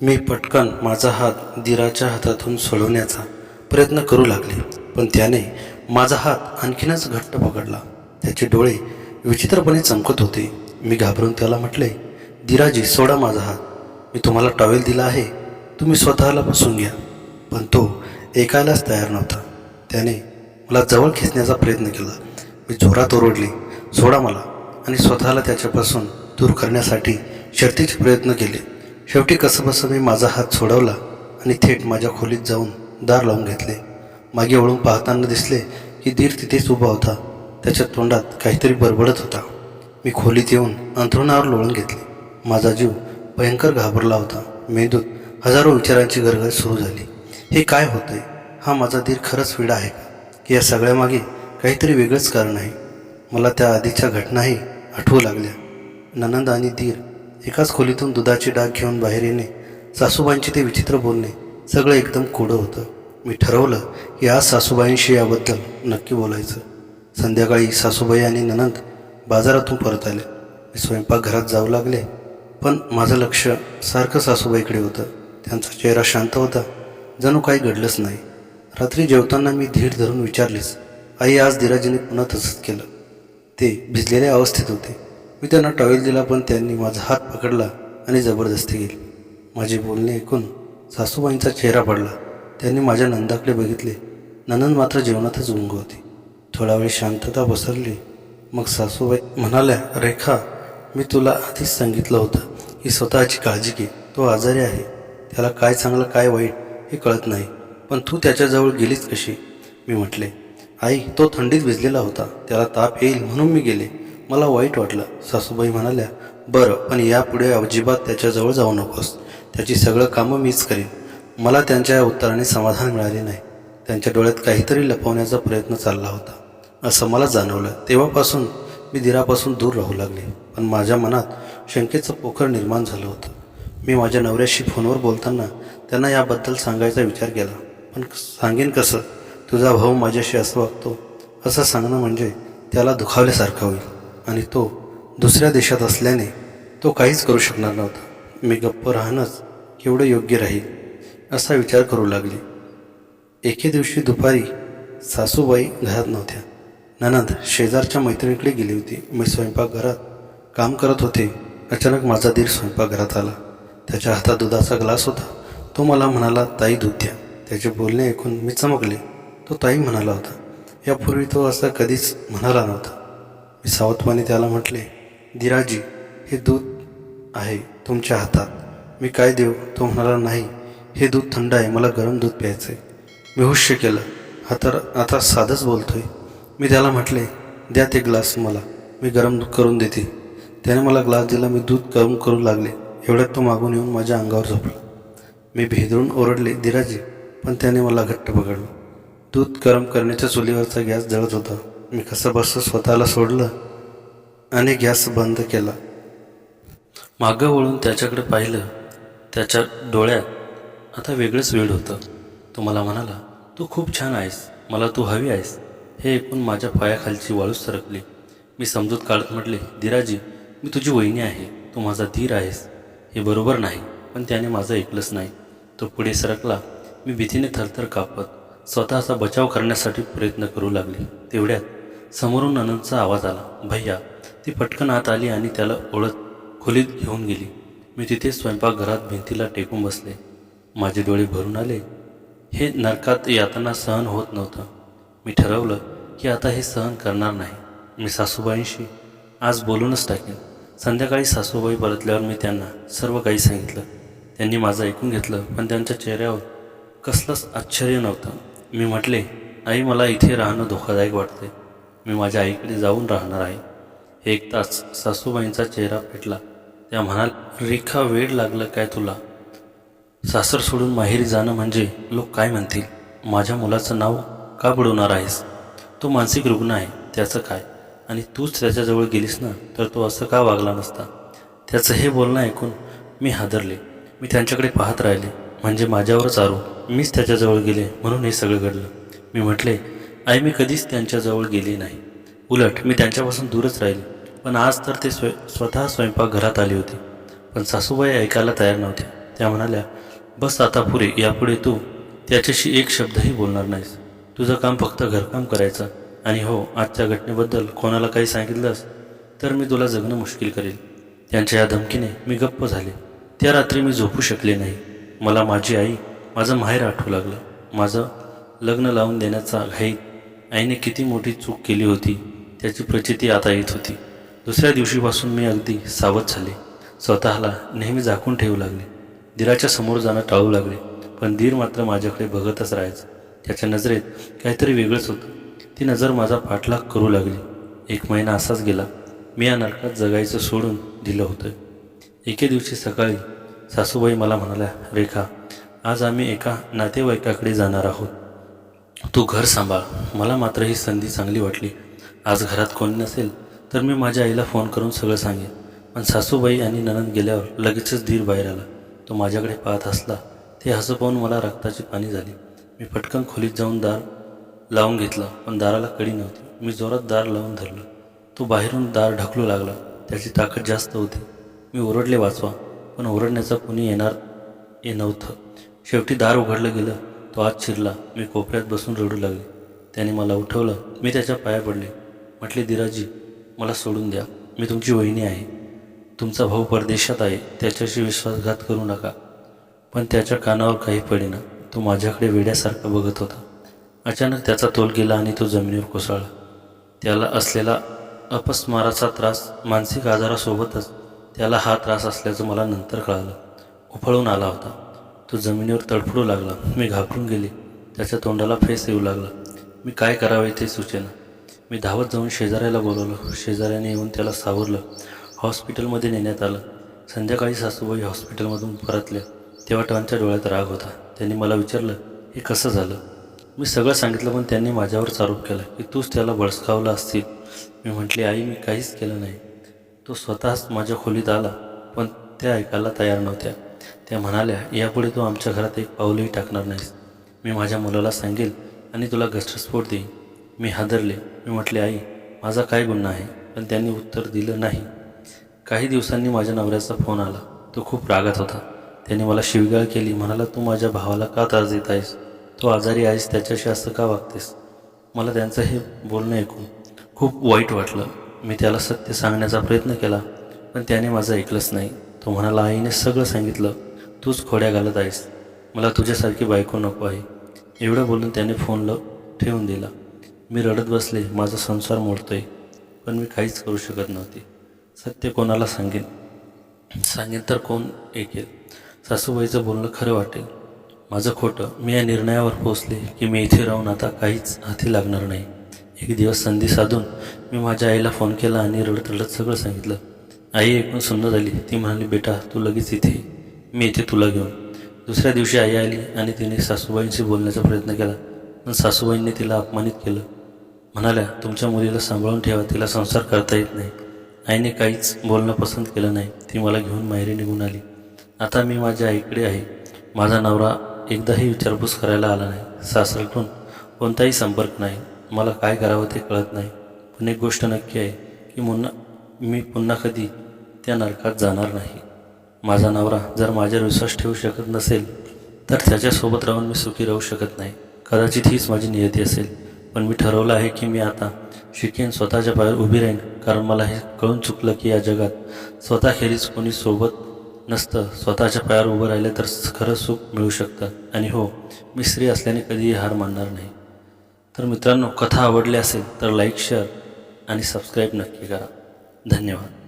मी पटकन माझा हात दीराच्या हातातून सोडवण्याचा प्रयत्न करू लागले, पण त्याने माझा हात आणखीनच घट्ट पकडला. त्याचे डोळे विचित्रपणे चमकत होते. मी घाबरून त्याला म्हटले, "धीराजी, सोडा माझा हात. मी तुम्हाला टॉवेल दिला आहे, तुम्ही स्वतःला पुसून घ्या." पण तो ऐकायलाच तयार नव्हता. त्याने मला जवळ खेचण्याचा प्रयत्न केला. मी जोरात ओरडले, "सोडा मला," आणि स्वतःला त्याच्यापासून दूर करण्यासाठी शर्थीचे प्रयत्न केले. शेवटी कसंबसं मी माझा हात सोडवला आणि थेट माझ्या खोलीत जाऊन दार लावून घेतले. मागे वळून पाहताना दिसले की धीर तिथेच उभा होता. त्याच्या तोंडात काहीतरी बडबडत होता. मी खोलीत येऊन अंथरुणावर लोळून घेतले. माझा जीव भयंकर घाबरला होता. मेंदूत हजारो विचारांची गरगळ सुरू झाली. हे काय होतंय? हा माझा धीर खरंच वेडा आहे का? की या सगळ्यामागे काहीतरी वेगळंच कारण आहे? मला त्या आधीच्या घटनाही आठवू लागल्या. ननंद आणि धीर एकाच खोलीतून दुधाची डाग घेऊन बाहेर येणे, सासूबाईंचे ते विचित्र बोलणे, सगळं एकदम कोडं होतं. मी ठरवलं की आज सासूबाईंशी याबद्दल नक्की बोलायचं. संध्याकाळी सासूबाई आणि ननंद बाजारातून परत आले. मी स्वयंपाकघरात जाऊ लागले, पण माझं लक्ष सारखं सासूबाईकडे होतं. त्यांचा चेहरा शांत होता, जणू काही घडलंच नाही. रात्री जेवताना मी धीर धरून विचारलेच, "आई, आज धीराजीने पुन्हा तसंच केलं." ते भिजलेल्या अवस्थेत होते. मी त्यांना टॉवेल दिला, पण त्यांनी माझा हात पकडला आणि जबरदस्ती केली. माझे बोलणे ऐकून सासूबाईंचा चेहरा पडला. त्यांनी माझ्या नंदाकडे बघितले. ननंद मात्र जेवणातच गुंग होती. थोडा वेळ शांतता पसरली. मग सासूबाई म्हणाल्या, "रेखा, मी तुला आधीच सांगितलं होतं की स्वतःची काळजी घे. तो आजारी आहे. त्याला काय चांगलं काय वाईट हे कळत नाही. पण तू त्याच्याजवळ गेलीच कशी?" मी म्हटले, "आई, तो थंडीत भिजलेला होता. त्याला ताप येईल म्हणून मी गेले. मला वाईट वाटलं." सासूबाई म्हणाल्या, "बरं, पण यापुढे अजिबात त्याच्याजवळ जाऊ नकोस. त्याची सगळं कामं मीच करेन." मला त्यांच्या उत्तराने समाधान मिळाले नाही. त्यांच्या डोळ्यात काहीतरी लपवण्याचा प्रयत्न चालला होता असं मला जाणवलं. तेव्हापासून मी धीरापासून दूर राहू लागले. पण माझ्या मनात शंकेचं पोखर निर्माण झालं होतं. मी माझ्या नवऱ्याशी फोनवर बोलताना त्यांना याबद्दल सांगायचा विचार केला. पण सांगेन कसं? तुझा भाऊ माझ्याशी असं वागतो असं सांगणं म्हणजे त्याला दुखावल्यासारखं होईल, आणि तो दुसऱ्या देशात असल्याने तो काहीच करू शकणार नव्हता. मी गप्प राहणंच केवढं योग्य राहील असा विचार करू लागले. एके दिवशी दुपारी सासूबाई घरात नव्हत्या. ननंद शेजारच्या मैत्रिणीकडे गेली होती. मी स्वयंपाकघरात काम करत होते. अचानक माझा धीर स्वयंपाकघरात आला. त्याच्या हातात दुधाचा ग्लास होता. तो मला म्हणाला, "ताई, दूध द्या." त्याचे बोलणे ऐकून मी चमकले. तो ताई म्हणाला होता. यापूर्वी तो असं कधीच म्हणाला नव्हता. मी सावधपणे त्याला म्हटले, "धीराजी, हे दूध आहे तुमच्या हातात. मी काय देऊ?" तो म्हणाला, "नाही, हे दूध थंड आहे. मला गरम दूध प्यायचं आहे." मी हुश्य केलं. हा तर आता साधंच बोलतोय. मी त्याला म्हटले, "द्या ते ग्लास मला, मी गरम दूध करून देते." त्याने मला ग्लास दिला. मी दूध गरम करू लागले. एवढ्यात तो मागून येऊन माझ्या अंगावर झोपला. मी भेदळून ओरडले, "धीराजी," पण त्याने मला घट्ट पकडलं. दूध गरम करण्याच्या चुलीवरचा गॅस जळत होता. मी कसंबसं स्वतःला सोडलं आणि गॅस बंद केला. मागं वळून त्याच्याकडे पाहिलं. त्याच्या डोळ्यात आता वेगळंच वेड होतं. तो मला म्हणाला, "तू खूप छान आहेस. मला तू हवी आहेस." हे ऐकून माझ्या पायाखालची वाळूच सरकली. मी समजूत काढत म्हटले, "धीराजी, मी तुझी वहिनी आहे. तू माझा धीर आहेस. हे बरोबर नाही." पण त्याने माझं ऐकलंच नाही. तो पुढे सरकला. मी भीतीने थरथर कापत स्वतःचा बचाव करण्यासाठी प्रयत्न करू लागले. तेवढ्यात समोरून ननंदचा आवाज आला, "भैया." ती पटकन आत आली आणि त्याला ओढत खोलीत घेऊन गेली. मी तिथे स्वयंपाकघरात भिंतीला टेकून बसले. माझे डोळे भरून आले. हे नरकात यातना सहन होत नव्हतं. मी ठरवलं की आता हे सहन करणार नाही. मी सासूबाईंशी आज बोलूनच टाकेन. संध्याकाळी सासूबाई परतल्यावर मी त्यांना सर्व काही सांगितलं. त्यांनी माझं ऐकून घेतलं, पण त्यांच्या चेहऱ्यावर कसलंच आश्चर्य नव्हतं. मी म्हटले, "आई, मला इथे राहणं धोकादायक वाटते. मी माझ्या आईकडे जाऊन राहणार आहे." 1 तास सासूबाईंचा चेहरा पेटला. त्या म्हणाल, "रेखा, वेड लागलं काय तुला? सासर सोडून माहेरी जाणं म्हणजे लोक काय म्हणतील? माझ्या मुलाचं नाव का बुडवणार आहेस? तो मानसिक रुग्ण आहे. त्याचं काय? आणि तूच त्याच्याजवळ गेलीस ना, तर तो असं का वागला नसता?" त्याचं हे बोलणं ऐकून मी हादरले. मी त्यांच्याकडे पाहत राहिले. म्हणजे माझ्यावरच आरोप. मीच त्याच्याजवळ गेले म्हणून हे सगळं घडलं. मी म्हटले, "आई, मी कधीच त्यांच्याजवळ गेले नाही. उलट मी त्यांच्यापासून दूरच राहिले." पण आज तर ते स्वतः स्वयंपाकघरात आली होती. पण सासूबाई ऐकायला तयार नव्हत्या. त्या म्हणाल्या, बस आता पुरे, यापुढे तू त्याच्याशी एक शब्दही बोलणार नाहीस. तुझं काम फक्त घरकाम करायचं. आणि हो, आजच्या घटनेबद्दल कोणाला काही सांगितलंस तर मी तुला जगणं मुश्किल करेल. त्यांच्या या धमकीने मी गप्प झाले. त्या रात्री मी झोपू शकले नाही. मला माझी आई, माझं माहेर आठवू लागलं. माझं लग्न लावून देण्याचा घाईत आईने किती मोठी चूक केली होती त्याची प्रचिती आता येत होती. दुसऱ्या दिवशीपासून मी अगदी सावध झाले. स्वतःला नेहमी झाकून ठेवू लागले. दीराच्या समोर जाणं टाळू लागले. पण दीर मात्र माझ्याकडे बघतच राहायचं. त्याच्या नजरेत काहीतरी वेगळंच होतं. ती नजर माझा पाठलाग करू लागली. 1 महिना असाच गेला. मी या नरकात जगायचं सोडून दिलं होतं. एके दिवशी सकाळी सासूबाई मला म्हणाल्या, रेखा, आज आम्ही एका नातेवाईकाकडे जाणार आहोत. तू घर सांभाळ. मला मात्र ही संधी चांगली वाटली. आज घरात कोणी नसेल तर मी माझ्या आईला फोन करून सगळं सांगेन. पण सासूबाई आणि नणंद गेल्यावर लगेचच दीर बाहेर आला. तो माझ्याकडे पाहत हसला. ते हसं पाहून मला रक्ताची पाणी झाली. मी पटकन खोलीत जाऊन दार लावून घेतलं, पण दाराला कडी नव्हती. मी जोरात दार लावून धरलं. तो बाहेरून दार ढकलू लागला. त्याची ताकद जास्त होती. मी ओरडले वाचवा, पण ओरडण्याचं कुणी येणार नव्हतं. शेवटी दार उघडलं गेलं. तो आत शिरला. मी कोपऱ्यात बसून रडू लागले. त्याने मला उठवलं. मी त्याच्या पाया पडले. म्हटले, दिराजी, मला सोडून द्या. मी तुमची वहिनी आहे. तुमचा भाऊ परदेशात आहे. त्याच्याशी विश्वासघात करू नका. पण त्याच्या कानावर काही पडेना. तो माझ्याकडे वेड्यासारखा बघत होता. अचानक त्याचा तोल गेला आणि तो जमिनीवर कोसळला. त्याला असलेला अपस्माराचा त्रास, मानसिक आजारासोबतच त्याला हा त्रास असल्याचं मला नंतर कळालं. उफळून आला होता. तो जमिनीवर तडफडू लागला. मी घाबरून गेले. त्याच्या तोंडाला फेस येऊ लागला. मी काय करावे ते सुचेना. मी धावत जाऊन शेजाऱ्याला बोलवलं. शेजाऱ्याने येऊन त्याला सावरलं. हॉस्पिटलमध्ये नेण्यात आलं. संध्याकाळी सासूबाई हॉस्पिटलमधून परतल्या तेव्हा त्यांच्या डोळ्यात राग होता. त्यांनी मला विचारलं, हे कसं झालं? मी सगळं सांगितलं, पण त्यांनी माझ्यावरच आरोप केला की तूच त्याला भडकावलं असतील. मी म्हटले, आई, मी काहीच केलं नाही. तो स्वतःच माझ्या खोलीत आला, पण त्या ऐकायला तयार नव्हत्या. त्या म्हणाल्या, यापुढे तू आमच्या घरात एक पाऊलही टाकणार नाहीस. मी माझ्या मुलाला सांगेल आणि तुला घटस्फोट देईन. मी हादरले. मी म्हटले, आई, माझा काय गुन्हा आहे? पण त्यांनी उत्तर दिलं नाही. काही दिवसांनी माझ्या नवऱ्याचा फोन आला. तो खूप रागात होता. त्याने मला शिवीगाळ केली. म्हणाला, तू माझ्या भावाला का त्रास देत आहेस? तो आजारी आहेस, त्याच्याशी असं का वागतेस? मला त्यांचं हे बोलणं ऐकून खूप वाईट वाटलं. मी त्याला सत्य सांगण्याचा प्रयत्न केला, पण त्याने माझं ऐकलंच नाही. तो म्हणाला, आईने सगळं सांगितलं. तूच खोड्या घालत आहेस. मला तुझ्यासारखी बायको नको आहे. एवढं बोलून त्याने फोन ठेवून दिला. मी रडत बसले. माझा संसार मोडतोय, पण मी काहीच करू शकत नव्हते. सत्य कोणाला सांगेन तर कोण ऐकेल? सासूबाईचं बोलणं खरं वाटेल. माझं खोटं. मी या निर्णयावर पोचले की मी इथे राहून आता काहीच हाती लागणार नाही. एक दिवस संधी साधून मी माझ्या आईला फोन केला आणि रडत रडत सगळं सांगितलं. आई ऐकून सुन्न झाली. ती म्हणाली, बेटा, तू लगेच इथे. मी येते तुला घेऊन. दुसऱ्या दिवशी आई आली आणि तिने सासूबाईंशी बोलण्याचा प्रयत्न केला, पण सासूबाईंनी तिला अपमानित केलं. म्हणाल्या, तुमच्या मुलीला सांभाळून ठेवा, तिला संसार करता येत नाही. आईने काहीच बोलणं पसंत केलं नाही. ती मला घेऊन माहेरी निघून आली. आता मी माझ्या आईकडे आहे. माझा नवरा एकदाही विचारपूस करायला आला नाही. सासरकडून कोणताही संपर्क नाही. मला काय करावं ते कळत नाही. पण एक गोष्ट नक्की आहे की मी पुन्हा कधी त्या नरकात जाणार नाही. माझा नवरा जर माझ्यावर विश्वास ठेवू शकत नसेल तर त्याच्यासोबत राहून मी सुखी राहू शकत नाही. कदाचित हीच माझी नियती असेल. पण मी ठरवलं आहे की मी आता शिकेन, स्वतःच्या पायावर उभी राहीन. कारण मला हे कळून चुकलं की या जगात स्वतःखेरीज कोणी सोबत नसतं. स्वतःच्या पायावर उभं राहिलं तर खरं सुख मिळू शकतं. आणि हो, मी स्त्री असल्याने कधीही हार मानणार नाही. तर मित्रांनो, कथा आवडली असेल तर लाईक, शेअर आणि सबस्क्राईब नक्की करा. धन्यवाद.